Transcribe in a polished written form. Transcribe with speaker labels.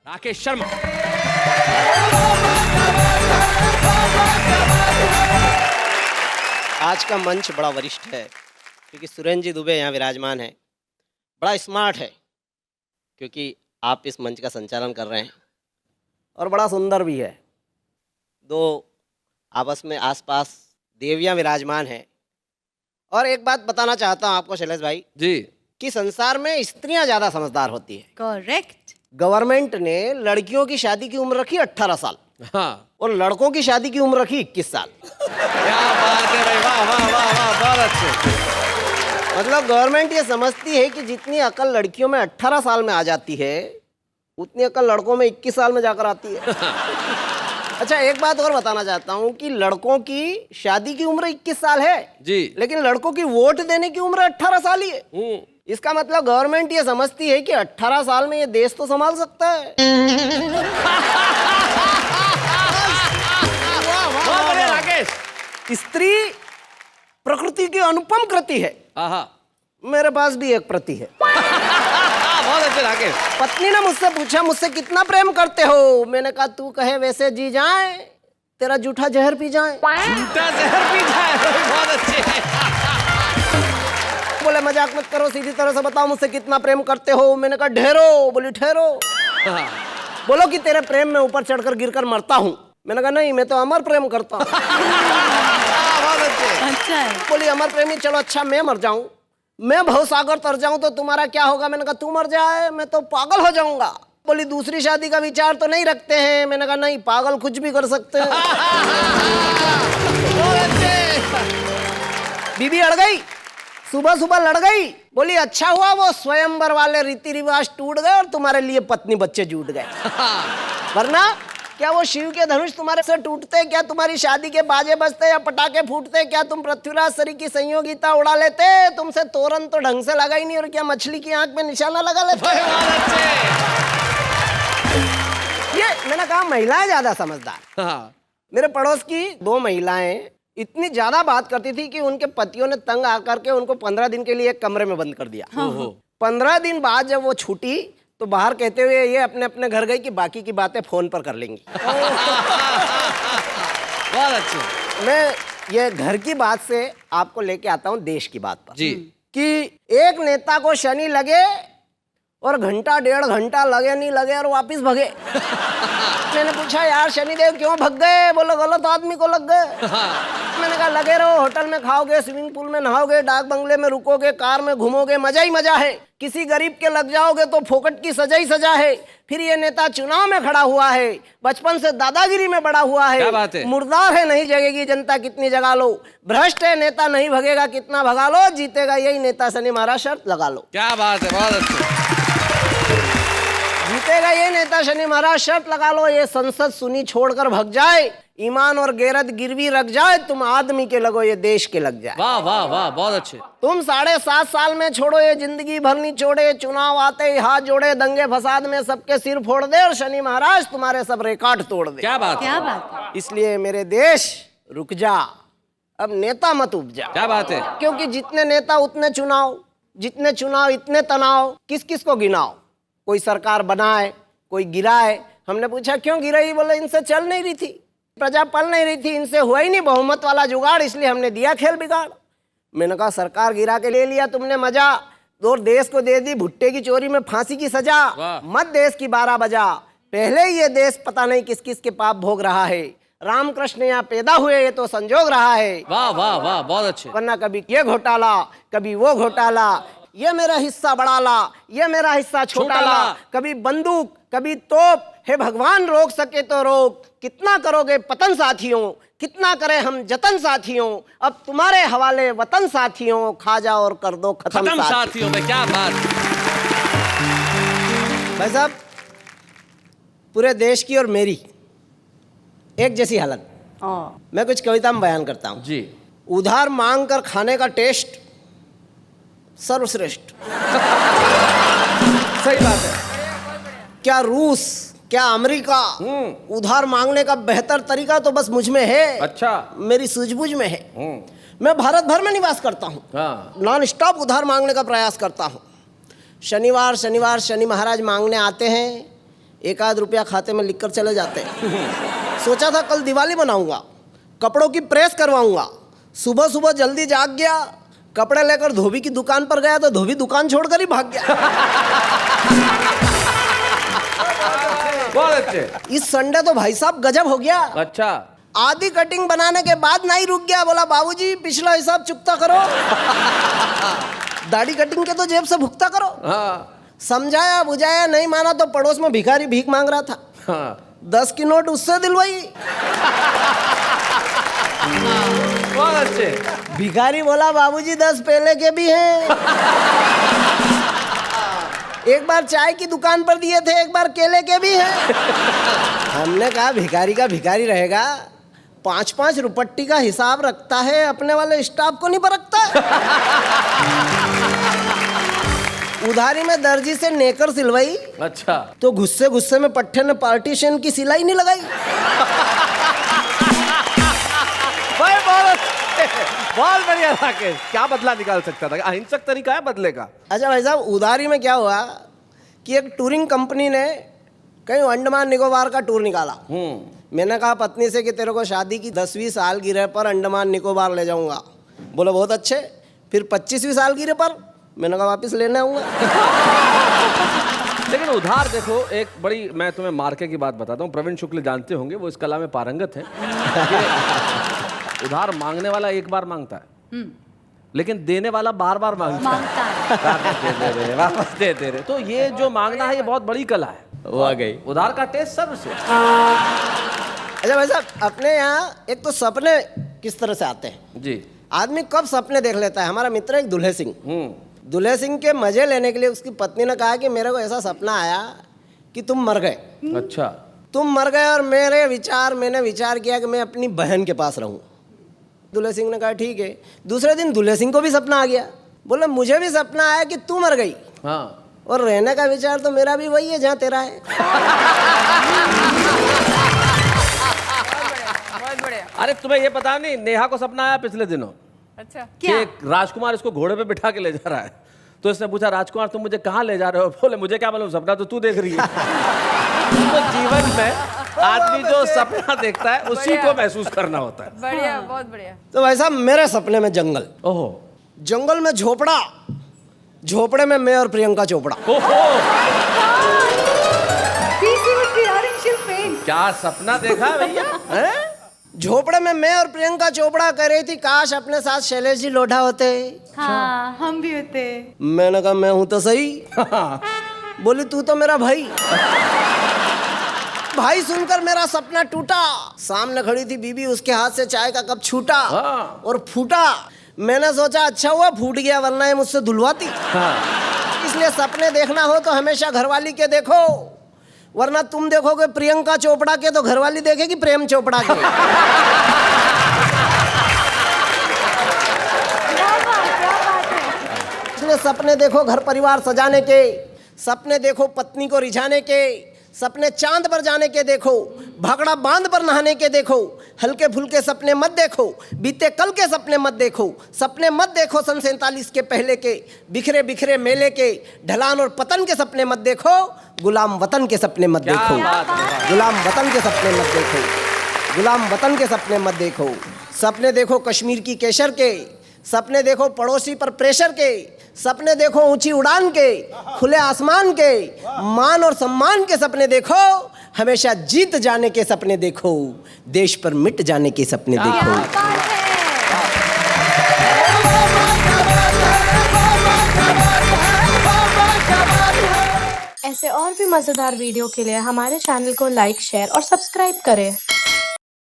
Speaker 1: राकेश शर्मा।
Speaker 2: आज का मंच बड़ा वरिष्ठ है क्योंकि सुरेंद्र जी दुबे यहाँ विराजमान है। बड़ा स्मार्ट है क्योंकि आप इस मंच का संचालन कर रहे हैं और बड़ा सुंदर भी है। दो आपस में आसपास देवियाँ विराजमान हैं। और एक बात बताना चाहता हूँ आपको शैलेश भाई
Speaker 1: जी।
Speaker 2: कि संसार में स्त्रियाँ ज़्यादा समझदार होती है।
Speaker 3: करेक्ट।
Speaker 2: गवर्नमेंट ने लड़कियों की शादी की उम्र रखी 18 साल
Speaker 1: हाँ,
Speaker 2: और लड़कों की शादी की उम्र रखी 21 साल।
Speaker 1: क्या बात है भाई, वाह वाह वाह वाह, बहुत अच्छे।
Speaker 2: मतलब गवर्नमेंट ये समझती है कि जितनी अकल लड़कियों में 18 साल में आ जाती है उतनी अकल लड़कों में 21 साल में जाकर आती है। अच्छा, एक बात और बताना चाहता हूँ कि लड़कों की शादी की उम्र 21 साल है
Speaker 1: जी।
Speaker 2: लेकिन लड़कों की वोट देने की उम्र 18 साल ही है। इसका मतलब गवर्नमेंट ये समझती है कि 18 साल में ये देश तो संभाल सकता है।
Speaker 1: बहुत बढ़िया राकेश।
Speaker 2: स्त्री प्रकृति की अनुपम कृति है।
Speaker 1: आहा,
Speaker 2: मेरे पास भी एक प्रति है।
Speaker 1: बहुत अच्छे राकेश।
Speaker 2: पत्नी ने मुझसे पूछा मुझसे कितना प्रेम करते हो। मैंने कहा तू कहे वैसे जी जाए तेरा जूठा जहर पी जाए।
Speaker 1: झूठा जहर पी जाए। बहुत अच्छे।
Speaker 2: बोले मजाक मत करो, सीधी तरह से बताओ मुझसे कितना प्रेम करते हो। मैंने कहा ढेरो। बोली ठहरो।
Speaker 1: हाँ।
Speaker 2: बोलो कि तेरे प्रेम में ऊपर चढ़कर गिरकर मरता हूँ। मैंने कहा नहीं, मैं तो अमर प्रेम करता हूँ।
Speaker 1: बहुत अच्छे।
Speaker 3: अच्छा है।
Speaker 2: बोली अमर प्रेमी, चलो अच्छा मैं मर जाऊं, मैं भवसागर तर जाऊं तो तुम्हारा क्या होगा। मैंने कहा तू मर जाए मैं तो पागल हो जाऊंगा। बोली दूसरी शादी का विचार तो नहीं रखते हैं। मैंने कहा नहीं, पागल कुछ भी कर सकते हैं।
Speaker 1: बहुत अच्छे।
Speaker 2: बीबी अड़ गई, सुबह सुबह लड़ गई। बोली अच्छा हुआ वो स्वयंवर वाले रीति रिवाज टूट गए और तुम्हारे लिए पत्नी बच्चे जुट गए। वरना क्या वो शिव के धनुष तुम्हारे से टूटते, क्या तुम्हारी शादी के बाजे बजते या पटाखे फूटते, क्या तुम पृथ्वीराज सरी की संयोगिता उड़ा लेते, तुमसे तोरन तो ढंग से लगा ही नहीं और क्या मछली की आंख में निशाना लगा लेते।
Speaker 1: बहुत अच्छे।
Speaker 2: ये मैंने कहा महिलाएं ज्यादा समझदार।
Speaker 1: हाँ।
Speaker 2: मेरे पड़ोस की 2 महिलाएं इतनी ज्यादा बात करती थी कि उनके पतियों ने तंग आकर के उनको 15 दिन के लिए एक कमरे में बंद कर दिया। 15 दिन बाद जब वो छूटी तो बाहर कहते हुए ये अपने अपने घर गई कि बाकी की बातें फोन पर कर लेंगी।
Speaker 1: बहुत अच्छे।
Speaker 2: मैं ये घर की बात से आपको लेके आता हूँ देश की बात पर
Speaker 1: जी।
Speaker 2: कि एक नेता को शनि लगे और घंटा 1.5 घंटा लगे नहीं लगे और वापिस भगे। मैंने पूछा यार शनिदेव क्यों भग गए। बोलो गलत आदमी को लग गए। मैंने कहा लगे रहो, होटल में खाओगे, स्विमिंग पूल में नहाओगे, डाक बंगले में रुकोगे, कार में घूमोगे, मजा ही मजा है। किसी गरीब के लग जाओगे तो फोकट की सजा ही सजा है। फिर ये नेता चुनाव में खड़ा हुआ है, बचपन से दादागिरी में बड़ा हुआ
Speaker 1: क्या बात
Speaker 2: है,
Speaker 1: है?
Speaker 2: मुर्दार है नहीं जगेगी जनता कितनी जगा लो, भ्रष्ट है नेता नहीं भगेगा कितना भगा लो, जीतेगा यही नेता शनि महाराज शर्त लगा लो।
Speaker 1: क्या बात है, बहुत अच्छे।
Speaker 2: जीतेगा ये नेता शनि महाराज शर्त लगा लो। ये संसद सुनी छोड़कर भग जाए, ईमान और गैरत गिरवी रख जाए, तुम आदमी के लगो ये देश के लग जाए।
Speaker 1: वाह वाह वाह, बहुत अच्छे।
Speaker 2: तुम 7.5 साल में छोड़ो ये जिंदगी भर नहीं छोड़े, चुनाव आते ही हाथ जोड़े, दंगे फसाद में सबके सिर फोड़ दे और शनि महाराज तुम्हारे सब रिकॉर्ड तोड़ दे।
Speaker 1: क्या बात है,
Speaker 3: क्या बात है।
Speaker 2: इसलिए मेरे देश रुक जा, अब नेता मत उपजा।
Speaker 1: क्या बात है।
Speaker 2: क्योंकि जितने नेता उतने चुनाव, जितने चुनाव इतने तनाव, किस किस को गिनाओ। कोई सरकार बनाए, कोई गिराए। हमने पूछा क्यों गिराई, बोले इनसे चल नहीं रही थी, प्रजा पल नहीं रही थी, इनसे हुआ ही नहीं बहुमत वाला जुगाड़, इसलिए हमने दिया खेल बिगाड़। मैंने कहा सरकार गिरा के ले लिया तुमने मजा, और देश को दे दी भुट्टे की चोरी में फांसी की सजा। मत देश की 12 बजा, पहले ही ये देश पता नहीं किस किस के पाप भोग रहा है। रामकृष्ण यहाँ पैदा हुए ये तो संजोग रहा है।
Speaker 1: वाह वाह वाह, बहुत अच्छे।
Speaker 2: वरना कभी ये घोटाला कभी वो घोटाला, ये मेरा हिस्सा बड़ा ला, ये मेरा हिस्सा छोटा ला, कभी बंदूक कभी तोप, हे भगवान रोक सके तो रोक। कितना करोगे पतन साथियों, कितना करें हम जतन साथियों, अब तुम्हारे हवाले वतन साथियों, खा जाओ और कर दो खत्म
Speaker 1: साथियों में। क्या बात।
Speaker 2: भाई साहब, पूरे देश की और मेरी एक जैसी हालत। मैं कुछ कविता में बयान करता हूँ
Speaker 1: जी।
Speaker 2: उधार मांग कर खाने का टेस्ट सर्वश्रेष्ठ।
Speaker 1: सही बात है।
Speaker 2: क्या रूस, क्या अमेरिका, उधार मांगने का बेहतर तरीका तो बस मुझ में है।
Speaker 1: अच्छा।
Speaker 2: मेरी सूझबूझ में है। मैं भारत भर में निवास करता हूँ।
Speaker 1: हाँ।
Speaker 2: नॉन स्टॉप उधार मांगने का प्रयास करता हूँ। शनिवार शनिवार शनि महाराज मांगने आते हैं, एक आध रुपया खाते में लिख कर चले जाते। सोचा था कल दिवाली मनाऊंगा, कपड़ों की प्रेस करवाऊंगा। सुबह सुबह जल्दी जाग गया, कपड़े लेकर धोबी की दुकान पर गया तो धोबी दुकान छोड़कर ही भाग गया।
Speaker 1: बहुत अच्छे।
Speaker 2: इस संडे तो भाई साहब गजब हो गया।
Speaker 1: अच्छा,
Speaker 2: आधी कटिंग बनाने के बाद नहीं रुक गया, बोला बाबूजी पिछला हिसाब चुकता करो। दाढ़ी कटिंग के तो जेब से भुगता करो।
Speaker 1: हाँ
Speaker 2: समझाया बुझाया नहीं माना तो पड़ोस में भिखारी भीख मांग रहा था,
Speaker 1: हाँ
Speaker 2: 10 की नोट उससे दिलवाई।
Speaker 1: बहुत अच्छे।
Speaker 2: भिखारी बोला बाबूजी 10 पहले के भी हैं। एक बार चाय की दुकान पर दिए थे, एक बार केले के भी हैं। हमने कहा भिखारी का भिखारी रहेगा, 5-5 रुपट्टी का हिसाब रखता है, अपने वाले स्टाफ को नहीं परखता। उधारी में दर्जी से नेकर सिलवाई।
Speaker 1: अच्छा,
Speaker 2: तो गुस्से गुस्से में पट्टे ने पार्टीशन की सिलाई नहीं लगाई।
Speaker 1: भाई बहुत बढ़िया राकेश। क्या बदला निकाल सकता था? अहिंसक तरीका है बदले का।
Speaker 2: अच्छा भाई साहब, उधारी में क्या हुआ कि एक टूरिंग कंपनी ने कहीं अंडमान निकोबार का टूर निकाला। मैंने कहा पत्नी से कि तेरे को शादी की 10वीं सालगिरह पर अंडमान निकोबार ले जाऊंगा। बोला बहुत अच्छे। फिर 25वीं सालगिरह पर मैंने कहा वापस लेने आऊंगा।
Speaker 1: लेकिन उधार देखो, एक बड़ी, मैं तुम्हें मार्के की बात बताता हूँ। प्रवीण शुक्ल जानते होंगे, वो इस कला में पारंगत है। उधार मांगने वाला एक बार मांगता है, लेकिन देने वाला बार बार मांगता है। वापस दे दे रहे। तो ये जो मांगना है, ये बहुत बड़ी कला है।
Speaker 2: वो आ गई।
Speaker 1: उधार का टेस्ट सबसे।
Speaker 2: अच्छा भाई साहब, अपने यहाँ एक तो सपने किस तरह से आते हैं
Speaker 1: जी।
Speaker 2: आदमी कब सपने देख लेता है। हमारा मित्र एक दुल्हे सिंह, दुल्हे सिंह के मजे लेने के लिए उसकी पत्नी ने कहा कि मेरे को ऐसा सपना आया कि तुम मर गए।
Speaker 1: अच्छा,
Speaker 2: तुम मर गए और मैंने विचार किया कि मैं अपनी बहन के पास रहूं। दुल्हे सिंह ने कहा ठीक है। दूसरे दिन दुल्हे सिंह को भी सपना आ गया। बोले मुझे भी सपना आया कि तू मर गई।
Speaker 1: हाँ,
Speaker 2: और रहने का विचार तो मेरा भी वही है जहाँ तेरा है।
Speaker 3: बहुत बढ़िया।
Speaker 1: अरे तुम्हें ये पता नहीं, नेहा को सपना आया पिछले दिनों।
Speaker 3: अच्छा,
Speaker 1: कि
Speaker 3: क्या?
Speaker 1: एक राजकुमार इसको घोड़े पे बिठा के ले जा रहा है। तो इसने पूछा, राजकुमार तुम मुझे कहाँ ले जा रहे हो? बोले मुझे क्या मालूम, सपना तो तू देख रही है। तो जीवन में आदमी जो सपना देखता है उसी को महसूस करना होता है।
Speaker 3: बढ़िया, बहुत बढ़िया।
Speaker 2: तो भाई साहब, मेरे सपने में जंगल,
Speaker 1: ओहो,
Speaker 2: जंगल में झोपड़ा, झोपड़े में मैं और प्रियंका चोपड़ा।
Speaker 1: ओहो,
Speaker 3: पेंट।
Speaker 1: क्या सपना देखा है भैया? हैं?
Speaker 2: झोपड़े में मैं और प्रियंका चोपड़ा कह रही थी काश अपने साथ शैलेश जी लोढ़ा होते।
Speaker 3: हाँ, हम भी होते।
Speaker 2: मैंने कहा मैं हूं तो सही। बोली तू तो मेरा भाई। भाई सुनकर मेरा सपना टूटा। सामने खड़ी थी बीबी, उसके हाथ से चाय का कप छूटा और फूटा। मैंने सोचा अच्छा हुआ फूट गया, वरना ये मुझसे धुलवाती। इसलिए सपने देखना हो तो हमेशा घरवाली के देखो, वरना तुम देखोगे प्रियंका चोपड़ा के तो घरवाली देखेगी प्रेम चोपड़ा के। इसलिए सपने देखो घर परिवार सजाने के, सपने देखो पत्नी को रिझाने के, सपने चांद पर जाने के देखो, भागड़ा बांध पर नहाने के देखो। हल्के फुल्के सपने मत देखो, बीते कल के सपने मत देखो। सपने मत देखो सन 47 के पहले के, बिखरे बिखरे मेले के, ढलान और पतन के सपने मत देखो। गुलाम वतन के सपने मत देखो, गुलाम वतन के सपने मत देखो, गुलाम वतन के सपने मत देखो। सपने देखो कश्मीर की केसर के, सपने देखो पड़ोसी पर प्रेशर के, सपने देखो ऊंची उड़ान के, खुले आसमान के, मान और सम्मान के सपने देखो। हमेशा जीत जाने के सपने देखो, देश पर मिट जाने के सपने देखो।
Speaker 4: ऐसे और भी मजेदार वीडियो के लिए हमारे चैनल को लाइक, शेयर और सब्सक्राइब करें।